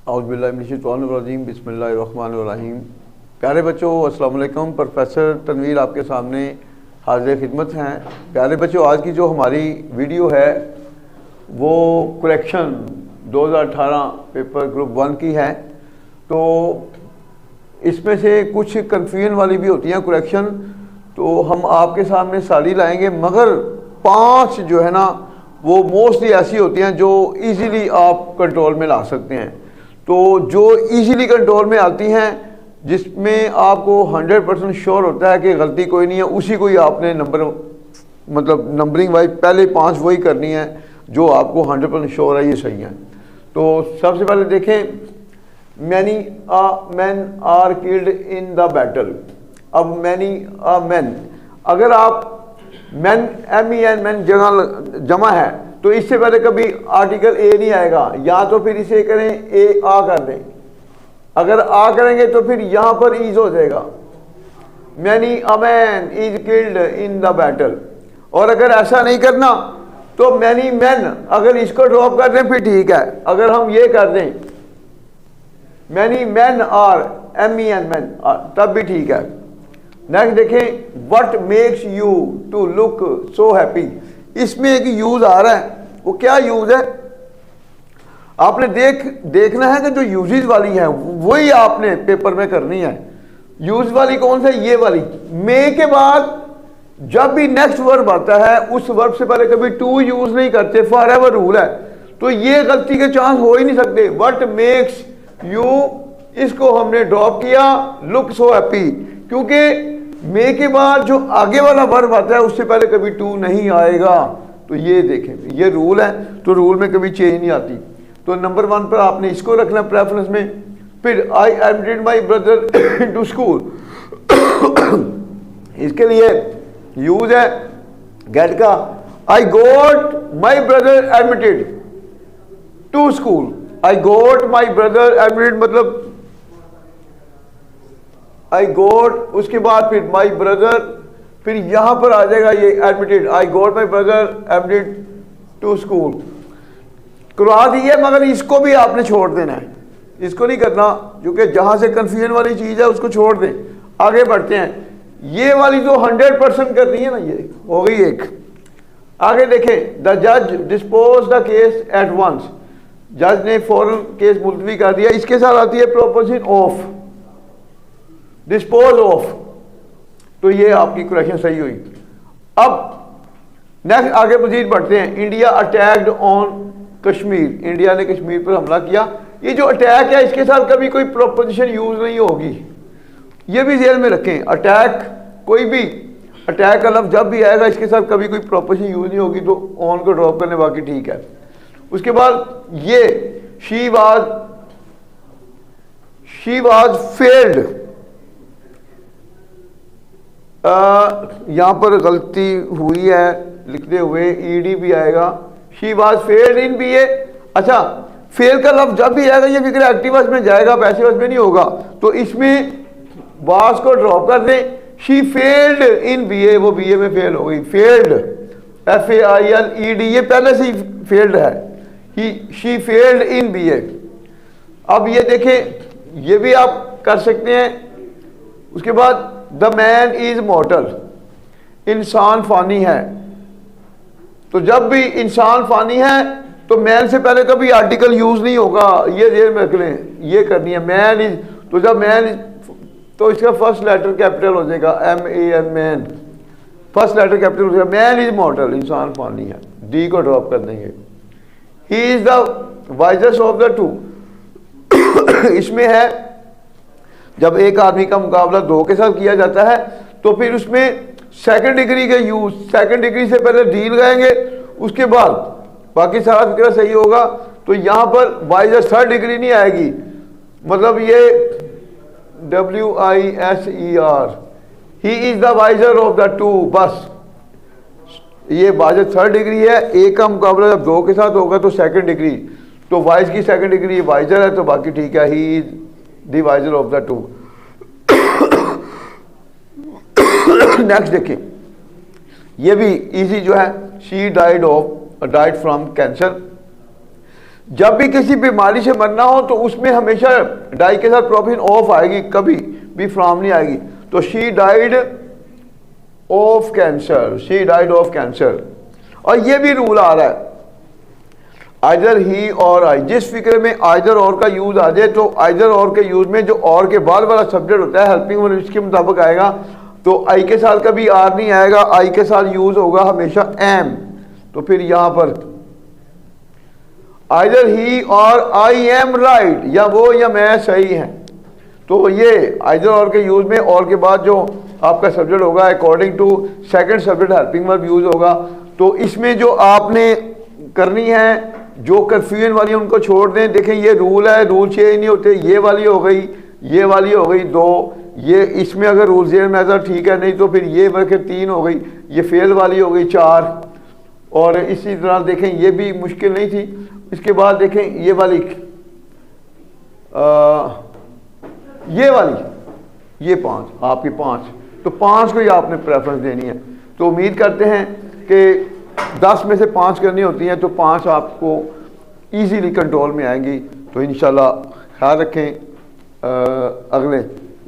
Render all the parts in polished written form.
औज़ुबिल्लाहिमिनश्शैतानिर्रजीम बिस्मिल्लाहिर्रहमानिर्रहीम। प्यारे बच्चों अस्सलाम वालेकुम। प्रोफेसर तनवीर आपके सामने हाज़िर खिदमत हैं। प्यारे बच्चों, आज की जो हमारी वीडियो है वो करेक्शन 2018 पेपर ग्रुप 1 की है। तो इसमें से कुछ कन्फ्यूजन वाली भी होती हैं करेक्शन, तो हम आपके सामने सारी लाएंगे, मगर 5 जो है ना वो मोस्टली ऐसी होती हैं जो इजीली आप कंट्रोल में ला सकते हैं। तो जो इजीली कंट्रोल में आती हैं, जिसमें आपको 100% श्योर होता है कि गलती कोई नहीं है, उसी को ही आपने नंबरिंग वाइज पहले 5 वही करनी है जो आपको 100% श्योर है ये सही है। तो सबसे पहले देखें, many men are killed in the battle. अब मैनी मैन, अगर आप मैन MEN मैन जमा है तो इससे पहले कभी आर्टिकल ए नहीं आएगा, या तो फिर इसे करें ए आ कर दें। अगर आ करेंगे तो फिर यहां पर ईज हो जाएगा, many a man is killed in the battle. और अगर ऐसा नहीं करना तो मैनी मैन, अगर इसको ड्रॉप कर दें फिर ठीक है। अगर हम ये कर दें many men are MEN men, तब भी ठीक है। नेक्स्ट देखें, what makes you to look so happy. इसमें एक यूज आ रहा है, वो क्या यूज है आपने देखना है कि जो यूजेस वाली है वही आपने पेपर में करनी है। यूज वाली कौन सा, ये वाली। मे के बाद जब भी नेक्स्ट वर्ब आता है उस वर्ब से पहले कभी टू यूज नहीं करते, फॉर एवर रूल है। तो ये गलती के चांस हो ही नहीं सकते। व्हाट मेक्स यू, इसको हमने ड्रॉप किया, लुक सो हैप्पी, क्योंकि मे के बाद जो आगे वाला वर्ब आता है उससे पहले कभी टू नहीं आएगा। तो ये देखें, ये रूल है, तो रूल में कभी चेंज नहीं आती। तो नंबर 1 पर आपने इसको रखना प्रेफरेंस में। फिर I admitted my brother to school, इसके लिए यूज है गेट का। I got my brother admitted to school. I got my brother admitted मतलब आई गोट, उसके बाद फिर माई ब्रदर, फिर यहां पर आ जाएगा ये admitted. I got my brother admitted to school करवा दी है, मगर इसको भी आपने छोड़ देना है, इसको नहीं करना, क्योंकि जहां से कंफ्यूजन वाली चीज है उसको छोड़ दें। आगे बढ़ते हैं, ये वाली जो 100% करनी है ना, ये हो गई एक। आगे देखें, द जज dispose the case at once. जज ने फौरन केस मुलतवी कर दिया। इसके साथ आती है प्रोपोजिशन ऑफ, डिस्पोज ऑफ। तो ये आपकी करेक्शन सही हुई। अब नेक्स्ट आगे मजीद बढ़ते हैं। India attacked on Kashmir, India ने कश्मीर पर हमला किया। ये जो अटैक है इसके साथ कभी कोई प्रोपोजिशन यूज नहीं होगी, ये भी ध्यान में रखें। अटैक, कोई भी अटैक का लफ्ज़ जब भी आएगा इसके साथ कभी कोई प्रोपोजिशन यूज नहीं होगी, तो ऑन को ड्रॉप करने बाकी ठीक है। उसके बाद ये शी वाज फेल्ड, यहां पर गलती हुई है लिखते हुए, ED भी आएगा। She was failed in BA। अच्छा, फेल का लफ्ज जब भी आएगा ये फिक्र एक्टिव में जाएगा, पैसिव में नहीं होगा, तो इसमें वाज को ड्रॉप कर दें। शी फेल्ड इन BA, वो BA में फेल हो गई। फेल्ड FAILED, ये पहले से ही फेल्ड है। She failed in BA। अब ये देखें, ये भी आप कर सकते हैं। उसके बाद द मैन इज मॉर्टल, इंसान फानी है। तो जब भी इंसान फानी है तो मैन से पहले कभी आर्टिकल यूज नहीं होगा, ये देर में रख लें, ये करनी है। मैन इज, तो जब मैन इज तो इसका फर्स्ट लेटर कैपिटल हो जाएगा, MAN man, first letter capital हो जाएगा। मैन इज मॉर्टल, इंसान फानी है, D को ड्रॉप कर देंगे। ही is the wisest of the to, इसमें है जब एक आदमी का मुकाबला 2 के साथ किया जाता है तो फिर उसमें सेकंड डिग्री का यूज, सेकंड डिग्री से पहले डी लगाएंगे, उसके बाद बाकी सारा फिक्र सही होगा। तो यहां पर वाइजर थर्ड डिग्री नहीं आएगी, मतलब ये WISER, ही is the wiser of the two, बस ये वाइजर थर्ड डिग्री है। एक का मुकाबला जब 2 के साथ होगा तो सेकंड डिग्री, तो वाइज की सेकंड डिग्री वाइजर है, तो बाकी ठीक है। He is the wiser of the two. Next देखिए, ये भी इजी जो है, शी डाइड फ्रॉम कैंसर। जब भी किसी बीमारी से मरना हो तो उसमें हमेशा डाई के साथ प्रोपोजिशन ऑफ आएगी, कभी भी फ्रॉम नहीं आएगी। तो she died of cancer, she died of cancer. और ये भी रूल आ रहा है आइदर ही और आई, जिस फिक्र में आइदर और का यूज आ जाए तो आइदर और के यूज में जो और के बाद वाला सब्जेक्ट होता है हेल्पिंग वर्ब इसके मुताबिक आएगा। तो आई के साथ कभी आर नहीं आएगा, आई के साथ यूज होगा हमेशा एम। तो फिर यहां पर आइदर ही और आई एम राइट, या वो या मैं सही है। तो ये आइदर और के यूज में और के बाद जो आपका सब्जेक्ट होगा according to second subject helping verb use होगा। तो इसमें जो आपने करनी है, जो कंफ्यूजन वाली उनको छोड़ दें। देखें ये रूल है, रूल चेंज नहीं होते। ये वाली हो गई, ये वाली हो गई 2, ये इसमें अगर रूल चेंज में ठीक है, नहीं तो फिर ये बल्कि 3 हो गई, ये फेल वाली हो गई 4। और इसी तरह देखें ये भी मुश्किल नहीं थी। इसके बाद देखें ये वाली ये वाली, ये 5 आपकी 5। तो 5 को ही आपने प्रेफरेंस देनी है। तो उम्मीद करते हैं कि 10 में से 5 करनी होती हैं तो 5 आपको इजीली कंट्रोल में आएंगी। तो इंशाल्लाह ख्याल रखें, अगले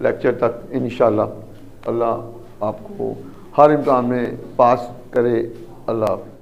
लेक्चर तक इंशाल्लाह अल्लाह आपको हर इम्तिहान में पास करे। अल्लाह।